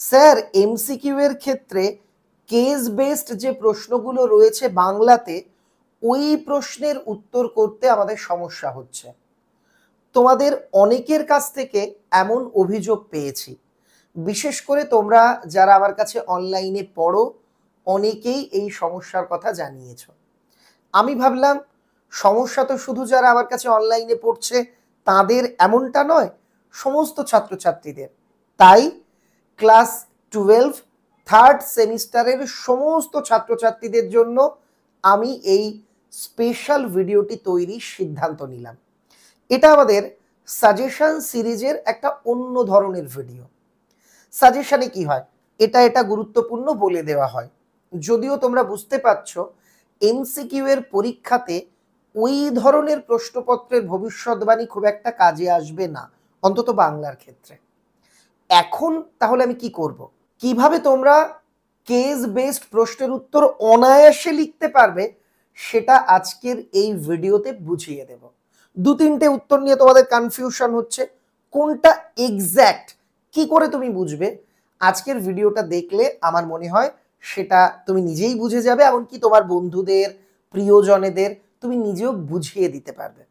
Sir MCQ এর ক্ষেত্রে case based যে প্রশ্নগুলো রয়েছে বাংলাতে ওই প্রশ্নের উত্তর করতে আমাদের সমস্যা হচ্ছে। তোমাদের অনেকের কাছ থেকে এমন অভিযোগ পেয়েছি, বিশেষ করে তোমরা যারা আমার কাছে অনলাইনে পড়ো অনেকেই এই সমস্যার কথা জানিয়েছো। আমি ভাবলাম সমস্যা তো শুধু যারা আমার কাছে অনলাইনে পড়ছে তাদের এমনটা নয়, সমস্ত ছাত্রছাত্রীদের। তাই ক্লাস 12 থার্ড সেমিস্টারের সমস্ত ছাত্রছাত্রীদের জন্য আমি এই স্পেশাল ভিডিওটি তৈরির সিদ্ধান্ত নিলাম। এটা আমাদের সাজেশন সিরিজের একটা অন্য ধরনের ভিডিও। সাজেশনে কি হয়, এটা গুরুত্বপূর্ণ বলে দেওয়া হয়। যদিও তোমরা বুঝতে পারছো এমসিকিউ এর পরীক্ষাতে ওই ধরনের প্রশ্নপত্রের ভবিষ্যৎবাণী খুব একটা কাজে আসবে না, অন্তত বাংলার ক্ষেত্রে। এখন তাহলে আমি কি করব, কিভাবে তোমরা কেস বেসড প্রশ্নের উত্তর অনায়াসে লিখতে পারবে সেটা আজকের এই ভিডিওতে বুঝিয়ে দেব। দু তিনটে উত্তর নিয়ে তোমাদের কনফিউশন হচ্ছে, কোনটা এক্স্যাক্ট কি করে তুমি বুঝবে, আজকের ভিডিওটা দেখলে আমার মনে হয় সেটা তুমি নিজেই বুঝে যাবে, এমনকি তোমার বন্ধুদের প্রিয়জনেদের তুমি নিজেও বুঝিয়ে দিতে পারবে।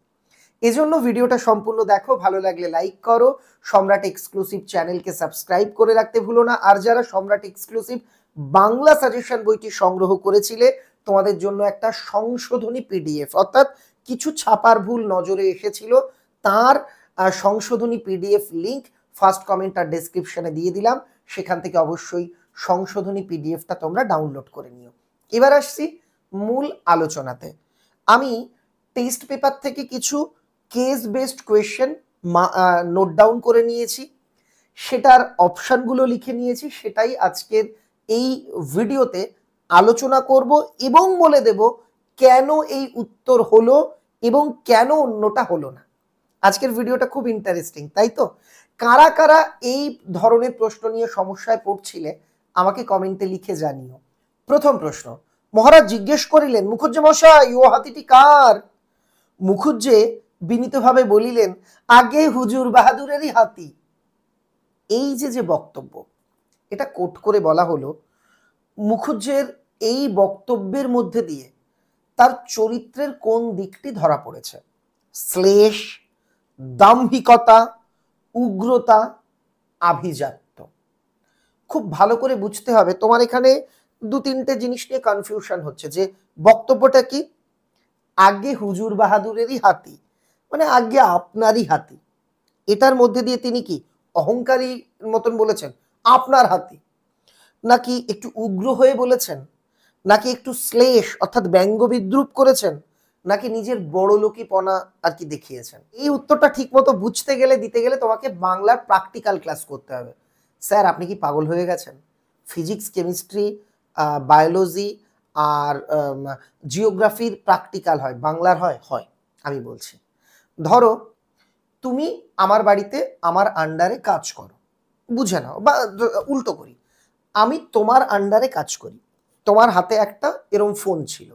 এজন্য ভিডিওটা সম্পূর্ণ দেখো, ভালো লাগলে লাইক করো, সম্রাট এক্সক্লুসিভ চ্যানেলকে সাবস্ক্রাইব করে রাখতে ভুলো না। আর যারা সম্রাট এক্সক্লুসিভ বাংলা সাজেশন বইটি সংগ্রহ করেছিলে তোমাদের জন্য একটা সংশোধনী পিডিএফ, অর্থাৎ কিছু ছাপার ভুল নজরে এসেছিল তার সংশোধনী পিডিএফ লিংক ফার্স্ট কমেন্ট আর ডেসক্রিপশনে দিয়ে দিলাম, সেখান থেকে অবশ্যই সংশোধনী পিডিএফটা তোমরা ডাউনলোড করে নিও। এবার আসছি মূল আলোচনাতে। আমি টেস্ট পেপার থেকে কিছু case based question note down করে নিয়েছি, সেটার অপশানগুলো লিখে নিয়েছি, সেটাই আজকের এই ভিডিওতে আলোচনা করব এবং বলে দেব কেন এই উত্তর হলো এবং কেন অন্যটা হলো না। আজকের ভিডিওটা খুব ইন্টারেস্টিং, তাই তো? কারা কারা এই ধরনের প্রশ্ন নিয়ে সমস্যায় পড়ছিলে আমাকে কমেন্টে লিখে জানিও। প্রথম প্রশ্ন, মহারাজ জিজ্ঞেস করিলেন মুখুজ্জে মশাই ও হাতিটি কার? মুখুজ্জে বিনীতভাবে বলিলেন, আগে হুজুর বাহাদুরেরই হাতি। এই যে বক্তব্য, এটা কোট করে বলা হলো। মুখুজ্জের এই বক্তব্যের মধ্যে দিয়ে তার চরিত্রের কোন দিকটি ধরা পড়েছে? শ্লেষ, দাম্ভিকতা, উগ্রতা, আভিজাত্য। খুব ভালো করে বুঝতে হবে, তোমার এখানে দু তিনটে জিনিস নিয়ে কনফিউশন হচ্ছে যে বক্তব্যটা কি, আগে হুজুর বাহাদুরেরই হাতি মানে আগে আপনারই হাতি। এটার মধ্যে দিয়ে তিনি কি অহংকারী মতন বলেছেন আপনার হাতি, নাকি একটু উগ্র হয়ে বলেছেন, নাকি একটু শ্লেষ অর্থাৎ ব্যঙ্গ বিদ্রুপ করেছেন, নাকি নিজের বড় লোকিপনা আর কি দেখিয়েছেন? এই উত্তরটা ঠিক মতো বুঝতে গেলে দিতে গেলে তোমাকে বাংলার প্র্যাকটিক্যাল ক্লাস করতে হবে। স্যার আপনি কি পাগল হয়ে গেছেন? ফিজিক্স, কেমিস্ট্রি, বায়োলজি আর জিওগ্রাফির প্র্যাকটিক্যাল হয়, বাংলার হয়? হয়। আমি বলছি, ধরো তুমি আমার বাড়িতে আমার আন্ডারে কাজ করো, বুঝে নাও, বা উল্টো করি, আমি তোমার আন্ডারে কাজ করি, তোমার হাতে একটা এরম ফোন ছিল,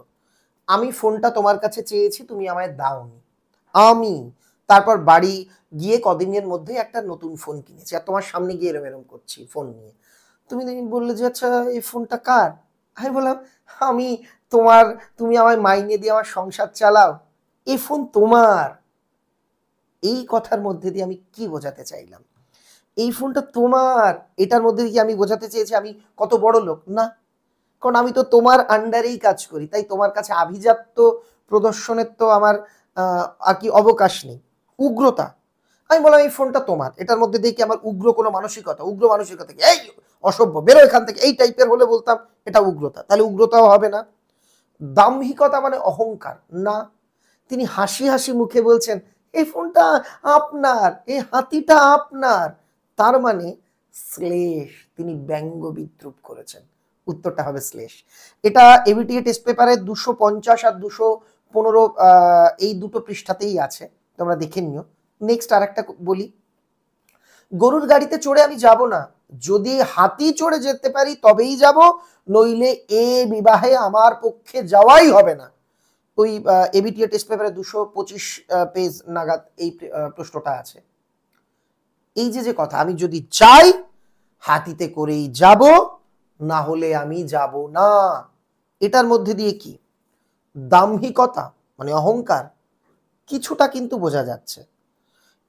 আমি ফোনটা তোমার কাছে চেয়েছি, তুমি আমায় দাওনি, আমি তারপর বাড়ি গিয়ে কদিনের মধ্যে একটা নতুন ফোন কিনেছি আর তোমার সামনে গিয়ে এরম এরম করছি ফোন নিয়ে, তুমি বললে যে আচ্ছা এই ফোনটা কার? আমি বললাম আমি তোমার, তুমি আমায় মাইনে দিয়ে আমার সংসার চালাও, এই ফোন তোমার। এই কথার মধ্যে দিয়ে আমি কি বোঝাতে চাইলাম? এই ফোনটা তোমার, এটার মধ্যে দিয়ে আমি বোঝাতে চেয়েছি আমি কত বড় লোক? না, কারণ আমি তো তোমার আন্ডারেই কাজ করি, তাই তোমার কাছে আভিজাত্য প্রদর্শনের তো আমার আর কি অবকাশ নেই। উগ্রতা, আমি বললাম এই ফোনটা তোমার, এটার মধ্যে দিয়ে কি আমার উগ্র কোনো মানসিকতা? উগ্র মানসিকতা কি এই অসভ্য বেরো এখান থেকে, এই টাইপের হলে বলতাম এটা উগ্রতা, তাহলে উগ্রতাও হবে না। দাম্ভিকতা মানে অহংকার না, তিনি হাসি হাসি মুখে বলছেন এই ফোনটা আপনার, এই হাতিটা আপনার, তার মানে শ্লেষ, তিনি ব্যঙ্গ বিদ্রুপ করেছেন। উত্তরটা হবে শ্লেষ। এটা এবিটিএ টেস্ট পেপারে 250 আর 215 এই দুটো পৃষ্ঠাতেই আছে, তোমরা দেখে নিও। নেক্সট আর একটা বলি, গরুর গাড়িতে চড়ে আমি যাব না, যদি হাতি চড়ে যেতে পারি তবেই যাব, নইলে এ বিবাহে আমার পক্ষে যাওয়াই হবে না। ওই এবিটিএ টেস্ট পেপারে 225 পেজ নাগাদ এই প্রশ্নটা আছে। এই যে কথা, আমি যদি চাই হাতিতে করেই যাব, না হলে আমি যাব না। এটার মধ্যে দিয়ে কি দাম্ভিকতা মানে অহংকার কিছুটা কিন্তু বোঝা যাচ্ছে।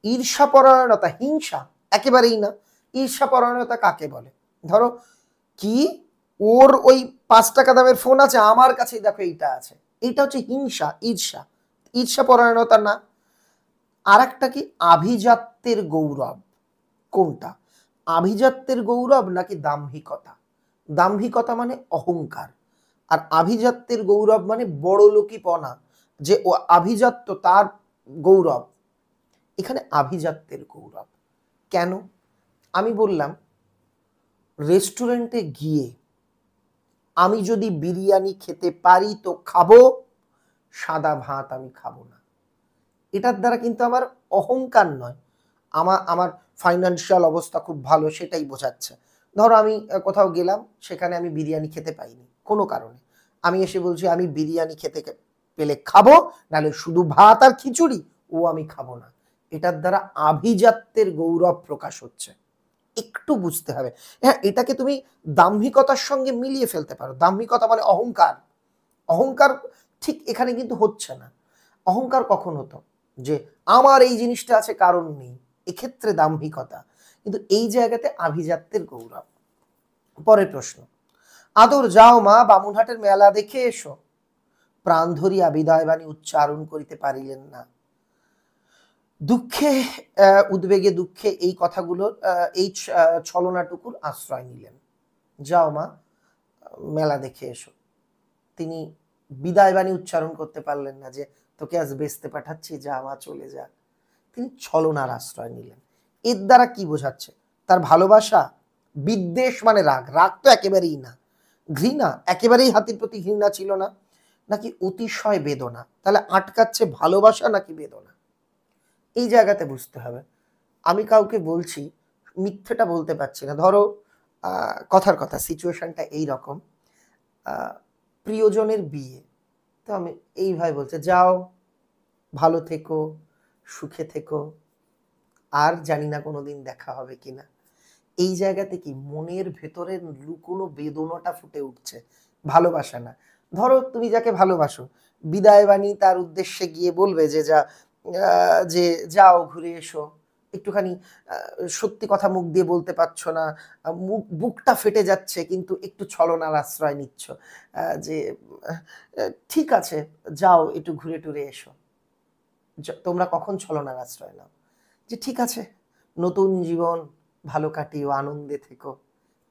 ঈর্ষাপরায়ণতা, হিংসা একেবারেই না। ঈর্ষাপরায়ণতা কাকে বলে? ধরো কি ওর ওই 5 টাকা দামের ফোন আছে, আমার কাছে দেখো এইটা আছে, এইটা হচ্ছে হিংসা, ঈর্ষা। ঈর্ষাপরায়ণতা না। আর একটা কি আভিজাত্যের গৌরব। কোনটা? আভিজাত্যের গৌরব নাকি দাম্ভিকতা? দাম্ভিকতা মানে অহংকার, আর আভিজাত্যের গৌরব মানে বড়লোকিপনা, যে ও আভিজাত্য তার গৌরব। এখানে আভিজাত্যের গৌরব কেন? আমি বললাম রেস্টুরেন্টে গিয়ে আমি যদি বিরিয়ানি খেতে পারি তো খাবো, সাদা ভাত আমি খাবো না। এটার দ্বারা কিন্তু আমার অহংকার নয়, আমার ফাইন্যান্সিয়াল অবস্থা খুব ভালো সেটাই বোঝাচ্ছে। ধরো আমি কোথাও গেলাম, সেখানে আমি বিরিয়ানি খেতে পাইনি কোনো কারণে, আমি এসে বলছি আমি বিরিয়ানি খেতে পেলে খাবো, নাহলে শুধু ভাত আর খিচুড়ি ও আমি খাবো না। এটার দ্বারা আভিজাত্যের গৌরব প্রকাশ হচ্ছে। একটু বুঝতে হবে। হ্যাঁ, এটাকে তুমি দাম্ভিকতার সঙ্গে মিলিয়ে ফেলতে পারো। দাম্ভিকতা মানে অহংকার। অহংকার ঠিক এখানে কিন্তু হচ্ছে না। অহংকার কখন হতো? যে আমার এই জিনিসটা আছে কারণ নেই, এক্ষেত্রে দাম্ভিকতা। কিন্তু এই জায়গাতে আভিজাত্যের গৌরব। পরের প্রশ্ন, আদর যাও মা বামুনহাটের মেলা দেখে এসো, প্রাণ ধরিয়া বিদায়বাণী উচ্চারণ করিতে পারিলেন না। দুঃখে উদ্বেগে দুঃখে এই কথাগুলোর এই ছলনাটুকুর আশ্রয় নিলেন। যাও মা মেলা দেখে এসো, তিনি বিদায়বাণী উচ্চারণ করতে পারলেন না যে তোকে আজ বেচতে পাঠাচ্ছি, যা মা চলে যা। তিনি ছলনার আশ্রয় নিলেন। এর দ্বারা কি বোঝাচ্ছে? তার ভালোবাসা, বিদ্বেষ মানে রাগ, রাগ তো একেবারেই না, ঘৃণা একেবারেই হাতির প্রতি ঘৃণা ছিল না, নাকি অতিশয় বেদনা? তাহলে আটকাচ্ছে ভালোবাসা নাকি বেদনা? এই জায়গাতে বুঝতে হবে। আমি কাউকে বলছি, মিথ্যেটা বলতে পারছি না। ধরো কথার কথা সিচুয়েশনটা এইরকম, প্রিয়জনের বিয়ে, তো আমি এইভাবে বলছে যাও ভালো থেকো সুখে থেকো, আর জানি না কোনোদিন দেখা হবে কিনা। এই জায়গাতে কি মনের ভেতরের লুকোনো বেদনাটা ফুটে উঠছে, ভালোবাসা না। ধরো তুমি যাকে ভালোবাসো, বিদায়বাণী তার উদ্দেশ্যে গিয়ে বলবে যে যে যাও ঘুরে এসো, একটুখানি সত্যি কথা মুখ দিয়ে বলতে পারছো না, বুকটা ফেটে যাচ্ছে, কিন্তু একটু ছলনার আশ্রয় নিচ্ছ, যে ঠিক আছে যাও একটু ঘুরে টুরে এসো। তোমরা কখন ছলনার আশ্রয় নাও? যে ঠিক আছে নতুন জীবন ভালো কাটিও, আনন্দে থেকো,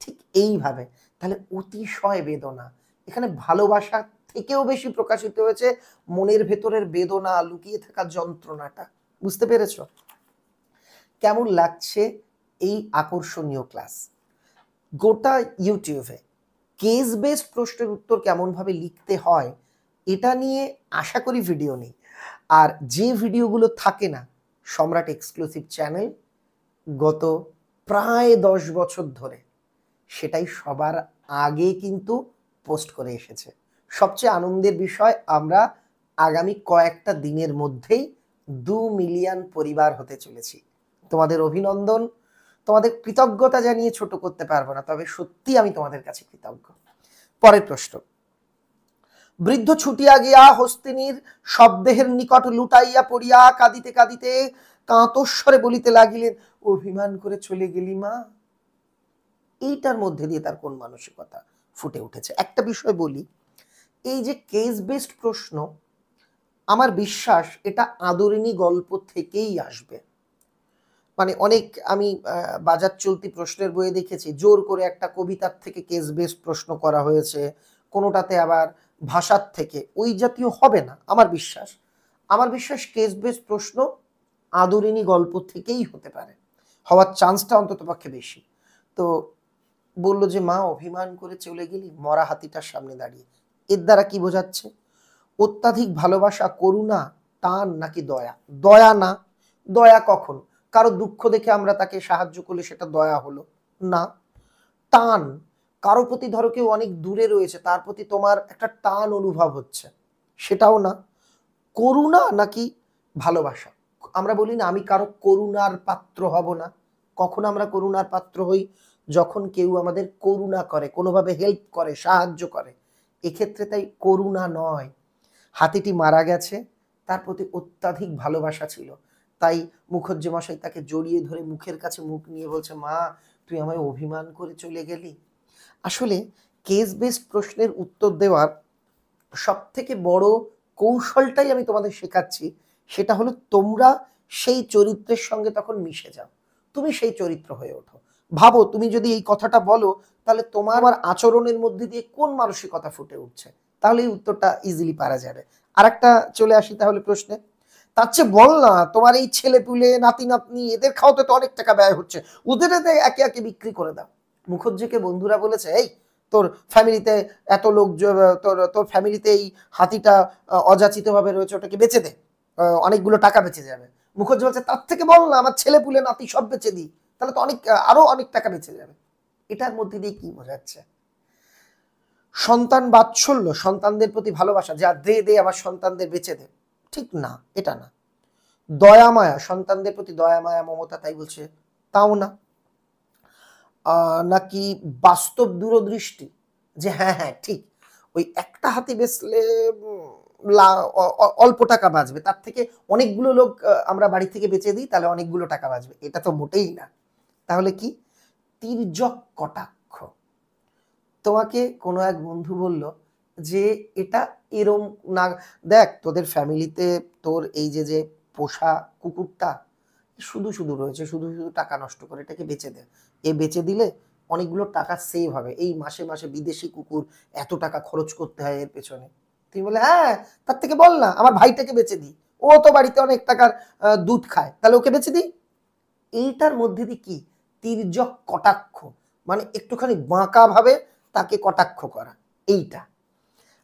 ঠিক এইভাবে। তাহলে অতিশয় বেদনা, এখানে ভালোবাসা থেকেও বেশি প্রকাশিত হয়েছে মনের ভেতরের বেদনা, লুকিয়ে থাকা যন্ত্রণাটা। বুঝতে পেরেছো? কেমন লাগছে এই আকর্ষণীয় ক্লাস? গোটা ইউটিউবে কেস বেসড প্রশ্নের উত্তর কেমন ভাবে লিখতে হয় এটা নিয়ে আশা করি ভিডিও নেই। আর যে ভিডিওগুলো থাকে না, সম্রাট এক্সক্লুসিভ চ্যানেল গত প্রায় 10 বছর ধরে সেটাই সবার আগে কিন্তু পোস্ট করে এসেছে। সবচেয়ে আনন্দের বিষয়, আমরা আগামী কয়েকটা দিনের মধ্যেই 2 মিলিয়ন পরিবার হতে চলেছি। তোমাদের অভিনন্দন, তোমাদের কৃতজ্ঞতা জানিয়ে ছোট করতে পারবো না, তবে সত্যি আমি তোমাদের কাছে কৃতজ্ঞ। পরের প্রশ্ন, বৃদ্ধ ছুটিয়া গিয়া হস্তিনীর শবদেহের নিকট লুটাইয়া পড়িয়া কাঁদিতে কাঁদিতে কাঁতস্বরে বলিতে লাগিলেন, অভিমান করে চলে গেলি মা। এইটার মধ্যে দিয়ে তার কোন মানসিকতা ফুটে উঠেছে? একটা বিষয় বলি, এই যে কেস বেসড প্রশ্ন, আমার বিশ্বাস এটা আদরিনী গল্প থেকেই আসবে। মানে অনেক আমি বাজার চলতি প্রশ্নের বইয়ে দেখেছি জোর করে একটা কবিতার থেকে কেস বেসড প্রশ্ন করা হয়েছে, কোনোটাতে আবার ভাষার থেকে, ওই জাতীয় হবে না আমার বিশ্বাস। আমার বিশ্বাস কেস বেসড প্রশ্ন আদরিনী গল্প থেকেই হতে পারে, হওয়ার চান্সটা অন্তত পক্ষে বেশি। তো বলল যে মা অভিমান করে চলে গেলি, মরা হাতিটার সামনে দাঁড়িয়ে, এর দ্বারা কি বোঝাচ্ছে? অত্যাধিক ভালোবাসা, করুণা, টান নাকি দয়া? দয়া না। দয়া কখন? কারো দুঃখ দেখে আমরা তাকে সাহায্য করলে সেটা দয়া হলো না। টান, কারো প্রতি ধরো কেউ অনেক দূরে রয়েছে, তার প্রতি তোমার একটা টান অনুভব হচ্ছে, সেটাও না। করুণা নাকি ভালোবাসা? আমরা বলি না আমি কারো করুণার পাত্র হব না, কখন আমরা করুণার পাত্র হই? যখন কেউ আমাদের করুণা করে, কোনোভাবে হেল্প করে, সাহায্য করে, এক্ষেত্রে তাই করুণা নয়। হাতিটি মারা গেছে, তার প্রতি অত্যাধিক ভালোবাসা ছিল। তাই মুখুজ্জে মশাই তাকে জড়িয়ে ধরে মুখের কাছে মুখ নিয়ে বলছে, মা তুই আমায় অভিমান করে চলে গেলি। আসলে কেস বেসড প্রশ্নের উত্তর দেওয়ার সব থেকে বড় কৌশলটাই আমি তোমাদের শেখাচ্ছি, সেটা হলো তোমরা সেই চরিত্রের সঙ্গে তখন মিশে যাও, তুমি সেই চরিত্র হয়ে ওঠো। ভাবো তুমি যদি এই কথাটা বলো, তাহলে তোমার আচরণের মধ্যে দিয়ে কোন মানসিকতা ফুটে উঠছে, তাহলে এই উত্তরটা ইজিলি পারা যাবে। আর একটা চলে আসি তাহলে প্রশ্নে, তার চেয়ে বল না তোমার এই ছেলে পুলে নাতি নাতনি এদের খাওয়াতে তো অনেক টাকা ব্যয় হচ্ছে, ওদের একে একে বিক্রি করে দাও। মুখুজ্জেকে বন্ধুরা বলেছে, এই তোর ফ্যামিলিতে এত লোক, তোর তোর ফ্যামিলিতে এই হাতিটা অযাচিতভাবে রয়েছে, ওটাকে বেচে দে, অনেকগুলো টাকা বেঁচে যাবে। মুখুজ্জে বলছে, তার থেকে বল না আমার ছেলে পুলে নাতি সব বেচে দিই, তাহলে তো আরো অনেক টাকা বেঁচে যাবে। এটার মধ্যে দিয়ে কি বোঝাচ্ছে? সন্তান বাৎসল্য, সন্তানদের প্রতি ভালোবাসা, যা দে দে আমার সন্তানদের বেঁচে দে, ঠিক না, এটা না। দয়া মায়া, সন্তানদের প্রতি দয়া মায়া মমতা, তাই বলছে তাও না। নাকি বাস্তব দূরদৃষ্টি, যে হ্যাঁ হ্যাঁ ঠিক, ওই একটা হাতি বেচলে অল্প টাকা বাঁচবে, তার থেকে অনেকগুলো লোক আমরা বাড়ি থেকে বেঁচে দিই, তাহলে অনেকগুলো টাকা বাঁচবে, এটা তো মোটেই না। তাহলে কি? তির্যক কটাক্ষ। তোমাকে কোনো এক বন্ধু বলল যে এটা এরম না, দেখ তোদের ফ্যামিলিতে তোর এই যে যে পোষা কুকুরটা শুধু শুধু রয়েছে, শুধু শুধু টাকা নষ্ট করে, এটাকে বেচে দে, এ বেচে দিলে অনেকগুলো টাকা সেভ হবে, এই মাসে মাসে বিদেশি কুকুর এত টাকা খরচ করতে হয় এর পেছনে। তুমি বলে, হ্যাঁ তার থেকে বল না আমার ভাইটাকে বেচে দিই, ও তো বাড়িতে অনেক টাকার দুধ খায়, তাহলে ওকে বেচে দিই। এইটার মধ্যে দিয়ে কি? তির্যক কটাক্ষ, মানে একটুখানি বাঁকা ভাবে তাকে কটাক্ষ করা, এইটা।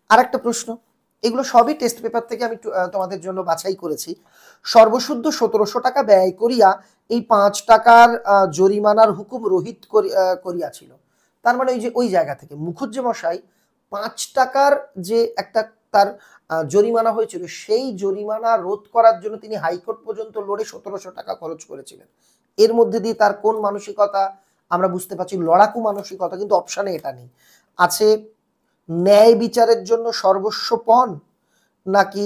আর একটা প্রশ্ন, এগুলো সবই টেস্ট পেপার থেকে আমি তোমাদের জন্য বাছাই করেছি। সর্বশুদ্ধ 1700 টাকা ব্যয় করিয়া এই 5 টাকার জরিমানার হুকুম রহিত করিয়াছিল। তার মানে ওই জায়গা থেকে মুখুজ্জে মশাই 5 টাকার যে একটা তার জরিমানা হয়েছিল, সেই জরিমানা রোধ করার জন্য তিনি হাইকোর্ট পর্যন্ত লড়ে 1700 টাকা খরচ করেছিলেন। এর মধ্যে দিয়ে তার কোন মানসিকতা আমরা বুঝতে পারছি? লড়াকু মানসিকতা। কিন্তু অপশানে এটা নেই। আছে ন্যায় বিচারের জন্য সর্বস্বপণ, নাকি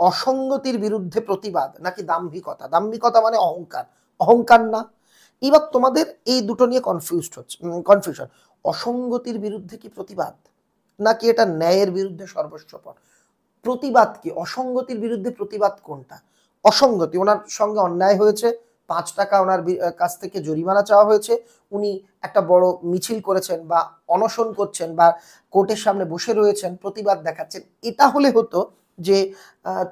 অসঙ্গতির বিরুদ্ধে প্রতিবাদ, নাকি দাম্ভিকতা। দাম্ভিকতা মানে অহংকার, অহংকার না। এবার তোমাদের এই দুটো নিয়ে কনফিউশন। অসঙ্গতির বিরুদ্ধে কি প্রতিবাদ, নাকি এটা ন্যায়ের বিরুদ্ধে সর্বস্বপণ? প্রতিবাদ কি? অসঙ্গতির বিরুদ্ধে প্রতিবাদ কোনটা? অসঙ্গতি, ওনার সঙ্গে অন্যায় হয়েছে, 5 টাকা ওনার কাছ থেকে জরিমানা চাওয়া হয়েছে, উনি একটা বড় মিছিল করেছেন বা অনশন করছেন বা কোর্টের সামনে বসে রয়েছেন, প্রতিবাদ দেখাচ্ছেন, এটা হলে হতো যে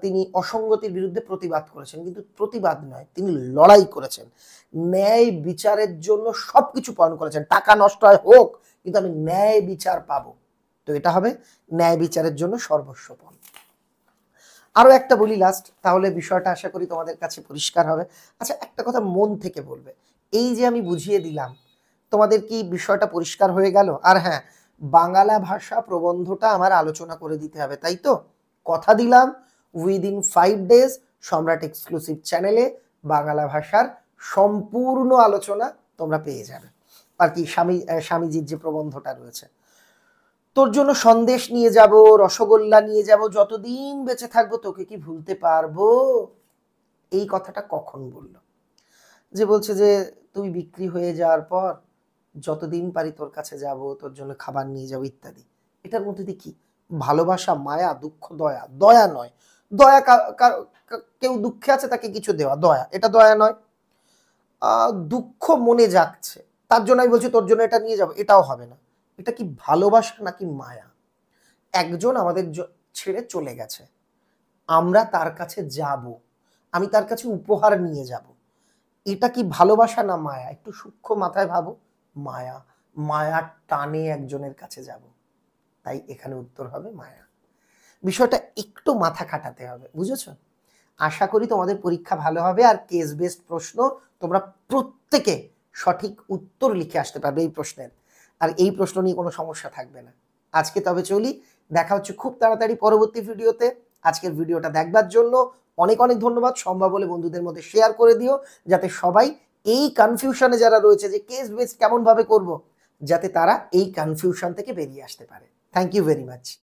তিনি অসঙ্গতির বিরুদ্ধে প্রতিবাদ করেছেন। কিন্তু প্রতিবাদ নয়, তিনি লড়াই করেছেন, ন্যায় বিচারের জন্য সবকিছু পালন করেছেন। টাকা নষ্ট হয় হোক, কিন্তু আমি ন্যায় বিচার পাবো। তো এটা হবে ন্যায় বিচারের জন্য সর্বস্বপণ। আরো একটা বলি লাস্ট, তাহলে বিষয়টা আশা করি তোমাদের কাছে পরিষ্কার হবে। আচ্ছা একটা কথা মন থেকে বলবে, এই যে আমি বুঝিয়ে দিলাম, তোমাদের কি বিষয়টা পরিষ্কার হয়ে গেল? আর হ্যাঁ, বাংলা ভাষা প্রবন্ধটা আমার আলোচনা করে দিতে হবে, তাই তো? কথা দিলাম উইদিন 5 days সম্রাট এক্সক্লুসিভ চ্যানেলে বাংলা ভাষার সম্পূর্ণ আলোচনা তোমরা পেয়ে যাবে। আর কি স্বামীজির যে প্রবন্ধটা রয়েছে, তোর জন্য সন্দেশ নিয়ে যাব, রসগোল্লা নিয়ে যাব, যতদিন বেঁচে থাকবো তোকে কি ভুলতে পারবো? এই কথাটা কখন বললো? যে বলছে যে তুই বিক্রি হয়ে যাওয়ার পর যতদিন পারি তোর কাছে যাব, তোর জন্য খাবার নিয়ে যাবো ইত্যাদি। এটার মধ্যে দিয়ে কি? ভালোবাসা, মায়া, দুঃখ, দয়া। দয়া নয়। দয়া কেউ দুঃখে আছে তাকে কিছু দেওয়া দয়া, এটা দয়া নয়। দুঃখ মনে যাচ্ছে, তার জন্য আমি বলছি তোর জন্য এটা নিয়ে যাবো, এটাও হবে না। এটা কি ভালোবাসা নাকি মায়া? একজন আমাদের ছেড়ে চলে গেছে, আমরা তার কাছে যাব, আমি তার কাছে উপহার নিয়ে যাব, এটা কি ভালোবাসা না মায়া? একটু সূক্ষ্ম মাথায় ভাবো। মায়া। মায়ার টানে একজনের কাছে যাব, তাই এখানে উত্তর হবে মায়া। বিষয়টা একটু মাথা খাটাতে হবে, বুঝেছো? আশা করি তোমাদের পরীক্ষা ভালো হবে, আর কেস বেসড প্রশ্ন তোমরা প্রত্যেকে সঠিক উত্তর লিখে আসতে পারবে এই প্রশ্নের, আর এই প্রশ্ন নিয়ে কোনো সমস্যা থাকবে না। আজকে তবে চলি, দেখা হচ্ছে খুব তাড়াতাড়ি পরবর্তী ভিডিওতে। আজকের ভিডিওটা দেখবার জন্য অনেক অনেক ধন্যবাদ। সম্ভব হলে বন্ধুদের মধ্যে শেয়ার করে দিও, যাতে সবাই এই কনফিউশনে যারা রয়েছে যে কেস বেস কেমন ভাবে করব, যাতে তারা এই কনফিউশন থেকে বেরিয়ে আসতে পারে। Thank you very much.